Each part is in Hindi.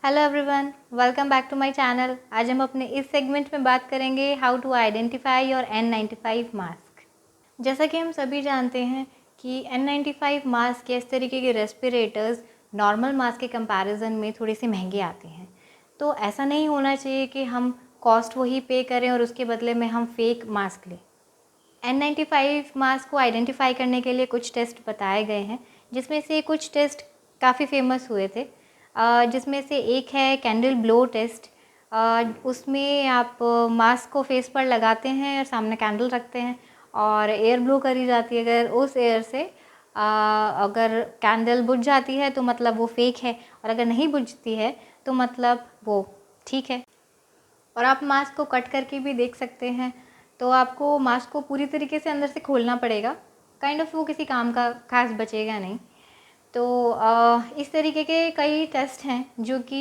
Hello everyone, welcome back to my channel. आज हम अपने इस सेगमेंट में बात करेंगे how to identify your N95 mask. जैसा कि हम सभी जानते हैं कि N95 मास्क या इस तरीके के रेस्पिरेटर्स नॉर्मल मास्क के कंपैरिजन में थोड़े से महंगे आते हैं। तो ऐसा नहीं होना चाहिए कि हम कॉस्ट वही पे करें और उसके बदले में हम फेक मास्क लें। N95 मास्क को आइडेंटिफाई करने के लिए कुछ टेस्ट बताए गए हैं, जिसमें से कुछ टेस्ट काफ़ी फेमस हुए थे। जिसमें से एक है कैंडल ब्लो टेस्ट। उसमें आप मास्क को फेस पर लगाते हैं और सामने कैंडल रखते हैं और एयर ब्लो करी जाती है। अगर उस एयर से अगर कैंडल बुझ जाती है तो मतलब वो फेक है, और अगर नहीं बुझती है तो मतलब वो ठीक है। और आप मास्क को कट करके भी देख सकते हैं। तो आपको मास्क को पूरी तरीके से अंदर से खोलना पड़ेगा, काइंड ऑफ वो किसी काम का खास बचेगा नहीं। तो इस तरीके के कई टेस्ट हैं जो कि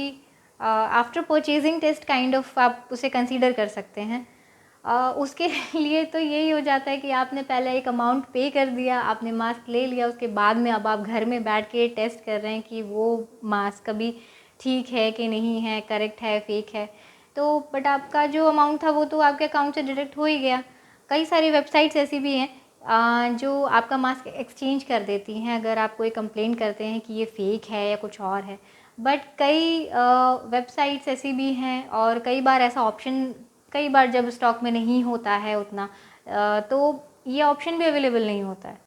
after purchasing test kind of आप उसे कंसीडर कर सकते हैं। उसके लिए तो यही हो जाता है कि आपने पहले एक अमाउंट पे कर दिया, आपने मास्क ले लिया, उसके बाद में अब आप घर में बैठ के टेस्ट कर रहे हैं कि वो मास्क अभी ठीक है कि नहीं है, करेक्ट है, फेक है। तो बट आपका जो अमाउंट था वो तो आपके अकाउंट से डिडक्ट हो ही गया। कई सारी वेबसाइट्स ऐसी भी हैं जो आपका मास्क एक्सचेंज कर देती हैं अगर आप कोई कंप्लेंट करते हैं कि ये फ़ेक है या कुछ और है। बट कई वेबसाइट्स ऐसी भी हैं और कई बार ऐसा ऑप्शन, कई बार जब स्टॉक में नहीं होता है उतना तो ये ऑप्शन भी अवेलेबल नहीं होता है।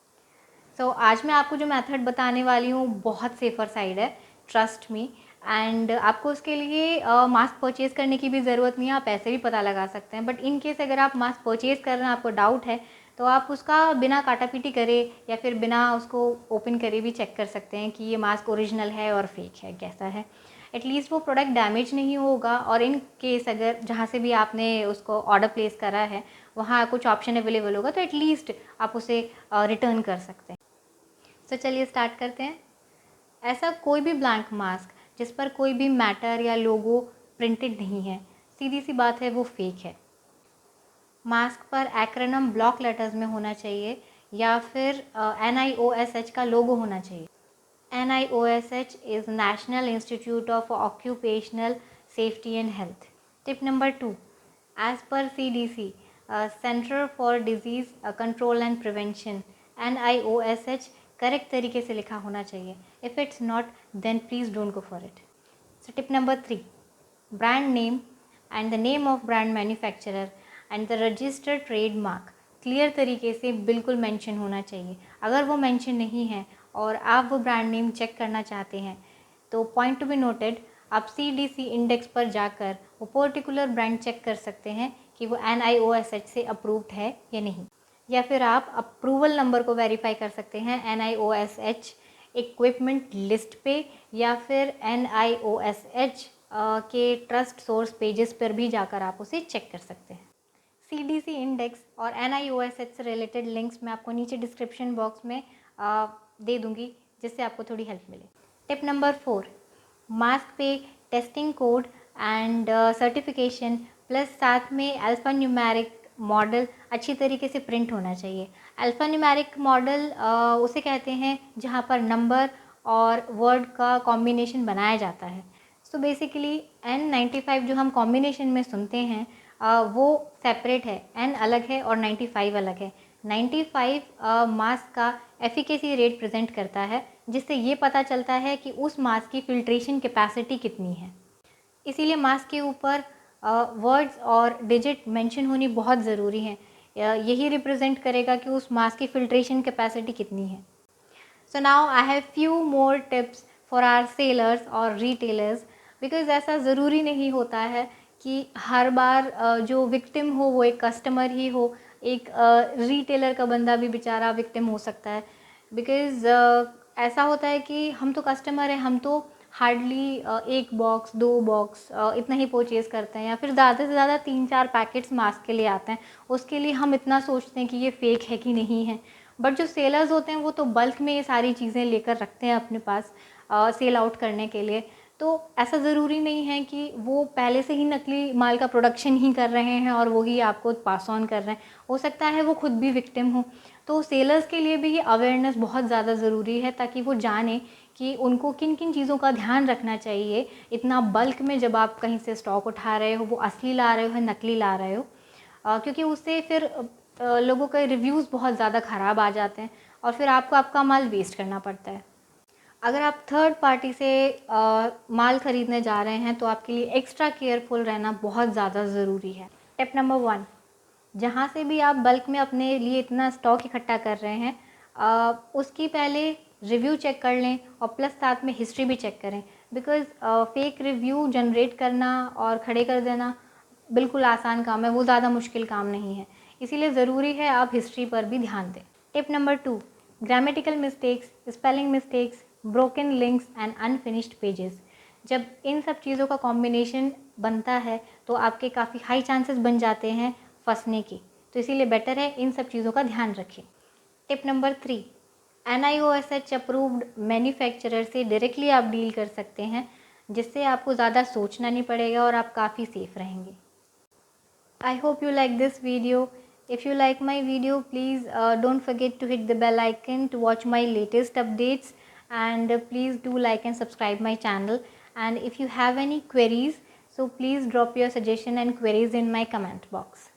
सो आज मैं आपको जो मेथड बताने वाली हूँ बहुत सेफ़र साइड है, ट्रस्ट मी। एंड आपको उसके लिए मास्क परचेज़ करने की भी ज़रूरत नहीं है, आप ऐसे भी पता लगा सकते हैं। बट इन केस अगर आप मास्क परचेज़ कर रहे हैं, आपको डाउट है, तो आप उसका बिना काटा-पीटी करे या फिर बिना उसको ओपन करे भी चेक कर सकते हैं कि ये मास्क ओरिजिनल है और फेक है, कैसा है। एटलीस्ट वो प्रोडक्ट डैमेज नहीं होगा। और इन केस अगर जहाँ से भी आपने उसको ऑर्डर प्लेस करा है वहाँ कुछ ऑप्शन अवेलेबल होगा तो एटलीस्ट आप उसे रिटर्न कर सकते हैं। तो चलिए स्टार्ट करते हैं। ऐसा कोई भी ब्लैंक मास्क जिस पर कोई भी मैटर या लोगो प्रिंटेड नहीं है, सीधी सी बात है वो फेक है। मास्क पर एक्रोनिम ब्लॉक लेटर्स में होना चाहिए या फिर NIOSH का लोगो होना चाहिए। NIOSH is national institute of occupational safety and health. Tip number 2, as पर CDC center for disease control and prevention, NIOSH correct तरीके से लिखा होना चाहिए। If it's not then please don't go for it. So tip number 3, brand name and the name of brand manufacturer and the registered trademark clear तरीके से बिल्कुल मेंशन होना चाहिए। अगर वो मेंशन नहीं है और आप वो ब्रांड नेम चेक करना चाहते हैं तो पॉइंट टू बी नोटेड, आप CDC इंडेक्स पर जाकर वो पर्टिकुलर ब्रांड चेक कर सकते हैं कि वो NIOSH से अप्रूव्ड है या नहीं। या फिर आप अप्रूवल नंबर को वेरीफाई कर सकते हैं NIOSH इक्विपमेंट लिस्ट पे या फिर NIOSH के ट्रस्ट सोर्स पेजेस पर भी जाकर आप उसे चेक कर सकते हैं। CDC इंडेक्स और NIOSH से रिलेटेड लिंक्स मैं आपको नीचे डिस्क्रिप्शन बॉक्स में दे दूँगी, जिससे आपको थोड़ी हेल्प मिले। टिप नंबर 4, मास्क पे testing code and certification plus साथ में अल्फ़ा न्यूमेरिक मॉडल अच्छी तरीके से प्रिंट होना चाहिए। अल्फ़ा न्यूमेरिक मॉडल उसे कहते हैं जहाँ पर नंबर और वर्ड का कॉम्बिनेशन बनाया जाता है। सो बेसिकली N95 जो हम कॉम्बिनेशन में सुनते हैं वो सेपरेट है, N अलग है और 95 अलग है। 95 मास्क का एफिकेसी रेट प्रेजेंट करता है, जिससे ये पता चलता है कि उस मास्क की फिल्ट्रेशन कैपेसिटी कितनी है। इसीलिए मास्क के ऊपर वर्ड्स और डिजिट मेंशन होनी बहुत ज़रूरी है। यही रिप्रेजेंट करेगा कि उस मास्क की फिल्ट्रेशन कैपेसिटी कितनी है। So now I have few more tips for our sellers और रिटेलर्स, बिकॉज ऐसा ज़रूरी नहीं होता है कि हर बार जो विक्टिम हो वो एक कस्टमर ही हो। एक रिटेलर का बंदा भी बेचारा विक्टिम हो सकता है। बिकॉज ऐसा होता है कि हम तो कस्टमर हैं, हम तो हार्डली 1 बॉक्स 2 बॉक्स इतना ही परचेज़ करते हैं, या फिर ज़्यादा से ज़्यादा 3-4 पैकेट्स मास्क के लिए आते हैं। उसके लिए हम इतना सोचते हैं कि ये फ़ेक है कि नहीं है। बट जो सेलर्स होते हैं वो तो बल्क में ये सारी चीज़ें लेकर रखते हैं अपने पास सेल आउट करने के लिए। तो ऐसा ज़रूरी नहीं है कि वो पहले से ही नकली माल का प्रोडक्शन ही कर रहे हैं और वही आपको पास ऑन कर रहे हैं। हो सकता है वो खुद भी विक्टिम हो। तो सेलर्स के लिए भी ये अवेयरनेस बहुत ज़्यादा ज़रूरी है ताकि वो जाने कि उनको किन किन चीज़ों का ध्यान रखना चाहिए। इतना बल्क में जब आप कहीं से स्टॉक उठा रहे हो, वो असली ला रहे हो या नकली ला रहे हो, क्योंकि उससे फिर लोगों के रिव्यूज़ बहुत ज़्यादा ख़राब आ जाते हैं और फिर आपको आपका माल वेस्ट करना पड़ता है। अगर आप थर्ड पार्टी से माल ख़रीदने जा रहे हैं तो आपके लिए एक्स्ट्रा केयरफुल रहना बहुत ज़्यादा ज़रूरी है। टिप नंबर 1, जहाँ से भी आप बल्क में अपने लिए इतना स्टॉक इकट्ठा कर रहे हैं, उसकी पहले रिव्यू चेक कर लें और प्लस साथ में हिस्ट्री भी चेक करें। बिकॉज़ फेक रिव्यू जनरेट करना और खड़े कर देना बिल्कुल आसान काम है, वो ज़्यादा मुश्किल काम नहीं है। इसीलिए ज़रूरी है आप हिस्ट्री पर भी ध्यान दें। Tip number 2, grammatical mistakes, spelling mistakes, broken links and unfinished pages. जब इन सब चीज़ों का कॉम्बिनेशन बनता है तो आपके काफ़ी हाई चांसेस बन जाते हैं फंसने की, तो इसीलिए बेटर है इन सब चीज़ों का ध्यान रखें। Tip number 3, NIOSH approved manufacturer से डायरेक्टली आप डील कर सकते हैं, जिससे आपको ज़्यादा सोचना नहीं पड़ेगा और आप काफ़ी सेफ़ रहेंगे। I hope you like this video. If you like my video, please don't forget to hit the bell icon to watch my latest updates, and please do like and subscribe my channel. And if you have any queries, so please drop your suggestion and queries in my comment box.